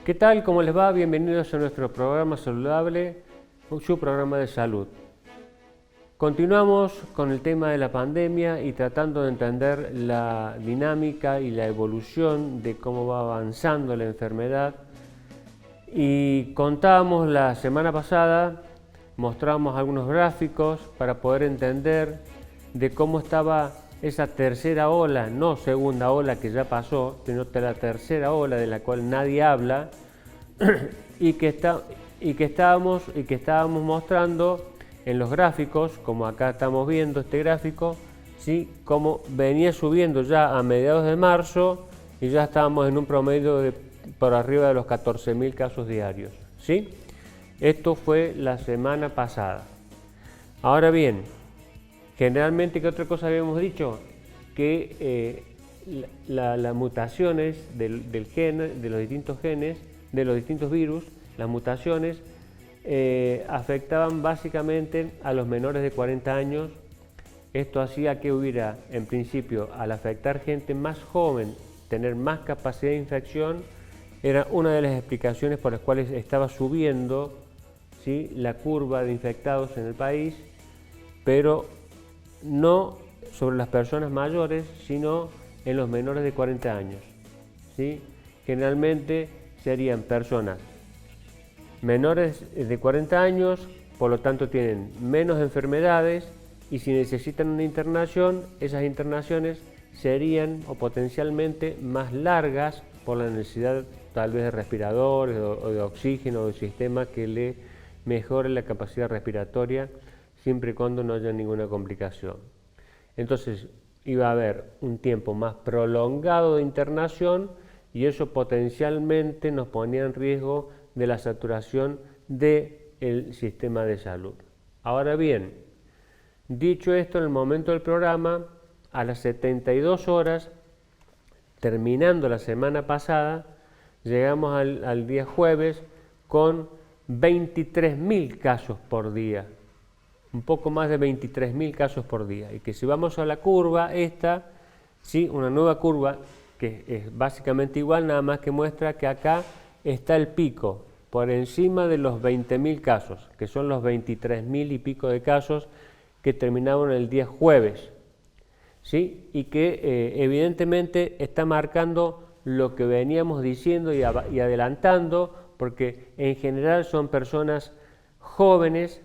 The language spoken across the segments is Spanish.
¿Qué tal? ¿Cómo les va? Bienvenidos a nuestro programa saludable, su programa de salud. Continuamos con el tema de la pandemia y tratando de entender la dinámica y la evolución de cómo va avanzando la enfermedad. Y contábamos la semana pasada, mostramos algunos gráficos para poder entender de cómo estaba esa tercera ola, no segunda ola que ya pasó, sino la tercera ola de la cual nadie habla y que estábamos mostrando en los gráficos, como acá estamos viendo este gráfico, ¿sí? Cómo venía subiendo ya a mediados de marzo y ya estábamos en un promedio de por arriba de los 14.000 casos diarios, ¿sí? Esto fue la semana pasada. Ahora bien, generalmente, ¿qué otra cosa habíamos dicho? Que las mutaciones del gen, de los distintos genes, de los distintos virus, las mutaciones afectaban básicamente a los menores de 40 años. Esto hacía que hubiera, en principio, al afectar gente más joven, tener más capacidad de infección, era una de las explicaciones por las cuales estaba subiendo, ¿sí?, la curva de infectados en el país, pero no sobre las personas mayores, sino en los menores de 40 años, ¿sí? Generalmente serían personas menores de 40 años, por lo tanto tienen menos enfermedades y si necesitan una internación, esas internaciones serían o potencialmente más largas por la necesidad tal vez de respiradores o de oxígeno o de sistema que le mejore la capacidad respiratoria siempre y cuando no haya ninguna complicación. Entonces iba a haber un tiempo más prolongado de internación y eso potencialmente nos ponía en riesgo de la saturación del sistema de salud. Ahora bien, dicho esto, en el momento del programa, a las 72 horas, terminando la semana pasada, llegamos al día jueves con 23.000 casos por día, un poco más de 23.000 casos por día. Y que si vamos a la curva esta, ¿sí?, una nueva curva que es básicamente igual, nada más que muestra que acá está el pico, por encima de los 20.000 casos, que son los 23.000 y pico de casos que terminaron el día jueves, ¿sí? Y que evidentemente está marcando lo que veníamos diciendo y adelantando, porque en general son personas jóvenes,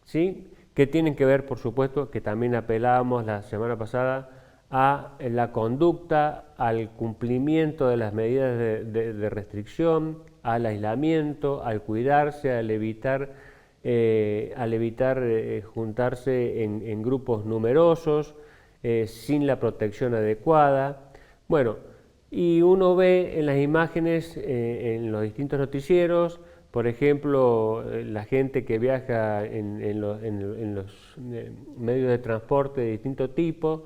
¿sí?, que tienen que ver, por supuesto, que también apelábamos la semana pasada a la conducta, al cumplimiento de las medidas de restricción, al aislamiento, al cuidarse, al evitar juntarse en grupos numerosos, sin la protección adecuada. Bueno, y uno ve en las imágenes, en los distintos noticieros, por ejemplo, la gente que viaja en los medios de transporte de distinto tipo,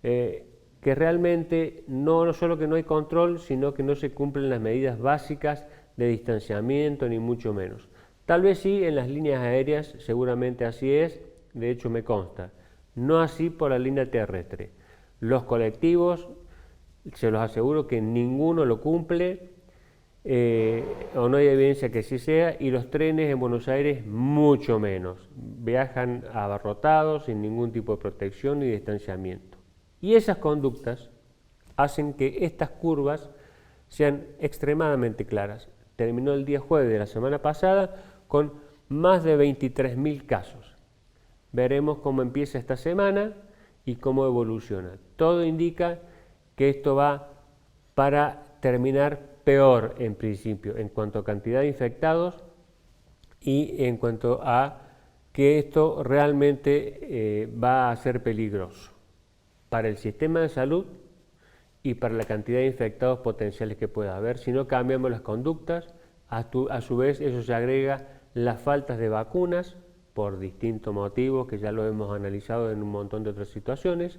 que realmente no solo que no hay control, sino que no se cumplen las medidas básicas de distanciamiento, ni mucho menos. Tal vez sí en las líneas aéreas, seguramente así es, de hecho me consta, no así por la línea terrestre. Los colectivos, se los aseguro que ninguno lo cumple, o no hay evidencia que así sea, y los trenes en Buenos Aires mucho menos, viajan abarrotados sin ningún tipo de protección ni distanciamiento. Y esas conductas hacen que estas curvas sean extremadamente claras. Terminó el día jueves de la semana pasada con más de 23.000 casos. Veremos cómo empieza esta semana y cómo evoluciona. Todo indica que esto va para terminar peor en principio en cuanto a cantidad de infectados y en cuanto a que esto realmente va a ser peligroso para el sistema de salud y para la cantidad de infectados potenciales que pueda haber. Si no cambiamos las conductas, a su vez eso se agrega las faltas de vacunas por distintos motivos que ya lo hemos analizado en un montón de otras situaciones.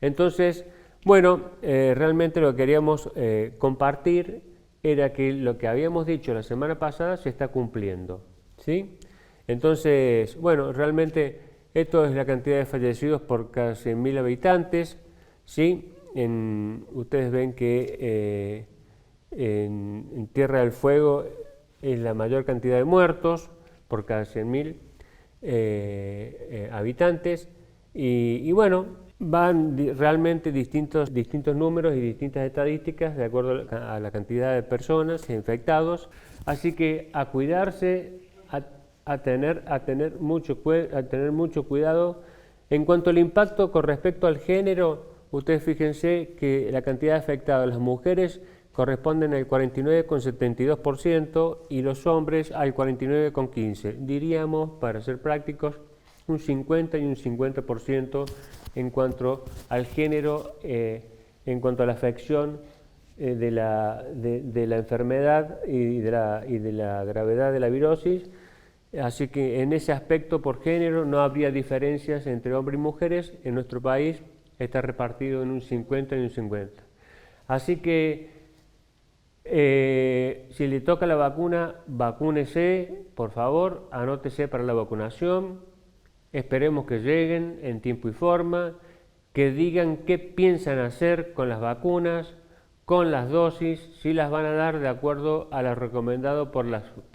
Entonces, bueno, realmente lo que queríamos compartir era que lo que habíamos dicho la semana pasada se está cumpliendo, ¿sí? Entonces, bueno, realmente esto es la cantidad de fallecidos por cada 100.000 habitantes, ¿sí? Ustedes ven que En Tierra del Fuego es la mayor cantidad de muertos por cada 100.000 habitantes. Y bueno, van realmente distintos números y distintas estadísticas de acuerdo a la cantidad de personas infectados. Así que a cuidarse, a tener mucho cuidado. En cuanto al impacto con respecto al género, ustedes fíjense que la cantidad de afectados de las mujeres corresponden al 49,72% y los hombres al 49,15%. Diríamos, para ser prácticos, un 50 y un 50% en cuanto al género, en cuanto a la afección de la enfermedad y de la gravedad de la virosis. Así que en ese aspecto por género no habría diferencias entre hombres y mujeres. En nuestro país está repartido en un 50 y un 50. Así que si le toca la vacuna, vacúnese, por favor, anótese para la vacunación. Esperemos que lleguen en tiempo y forma, que digan qué piensan hacer con las vacunas, con las dosis, si las van a dar de acuerdo a lo recomendado por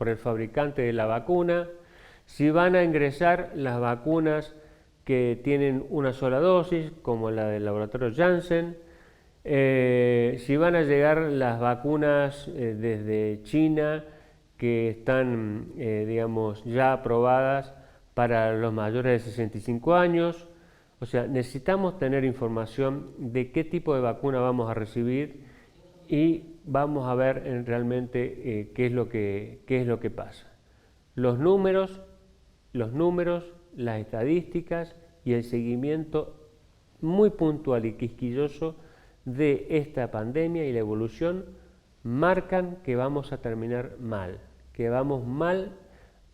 el fabricante de la vacuna, si van a ingresar las vacunas que tienen una sola dosis, como la del laboratorio Janssen, si van a llegar las vacunas desde China que están, digamos, ya aprobadas para los mayores de 65 años. O sea, necesitamos tener información de qué tipo de vacuna vamos a recibir y vamos a ver realmente qué es lo que pasa. Los números, las estadísticas y el seguimiento muy puntual y quisquilloso de esta pandemia y la evolución marcan que vamos a terminar mal, que vamos mal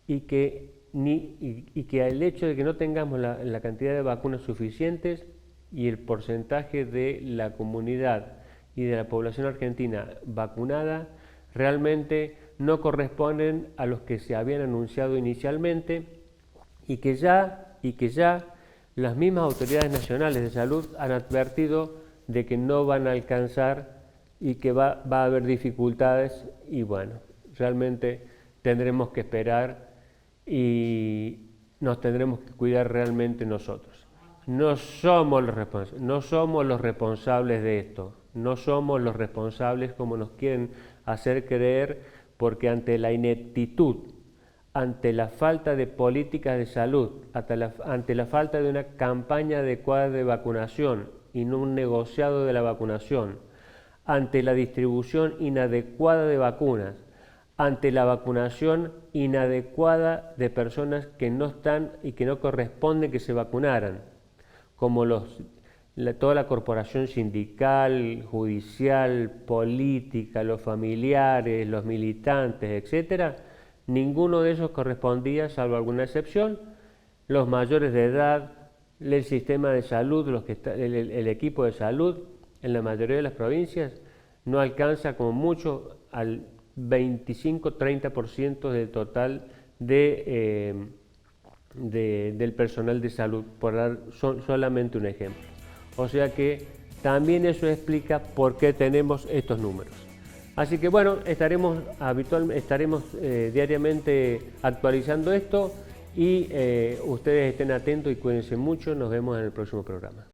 y que el hecho de que no tengamos la cantidad de vacunas suficientes y el porcentaje de la comunidad y de la población argentina vacunada realmente no corresponden a los que se habían anunciado inicialmente y que ya las mismas autoridades nacionales de salud han advertido de que no van a alcanzar y que va a haber dificultades y bueno, realmente tendremos que esperar y nos tendremos que cuidar realmente nosotros. No somos los responsables de esto. No somos los responsables como nos quieren hacer creer, porque ante la ineptitud, ante la falta de políticas de salud, ante la falta de una campaña adecuada de vacunación y no un negociado de la vacunación, ante la distribución inadecuada de vacunas, ante la vacunación inadecuada de personas que no están y que no corresponde que se vacunaran, como toda la corporación sindical, judicial, política, los familiares, los militantes, etcétera, ninguno de esos correspondía, salvo alguna excepción. Los mayores de edad, el sistema de salud, el equipo de salud, en la mayoría de las provincias, no alcanza como mucho al 25-30% del total del personal de salud, por dar solamente un ejemplo. O sea que también eso explica por qué tenemos estos números. Así que bueno, estaremos diariamente actualizando esto y ustedes estén atentos y cuídense mucho. Nos vemos en el próximo programa.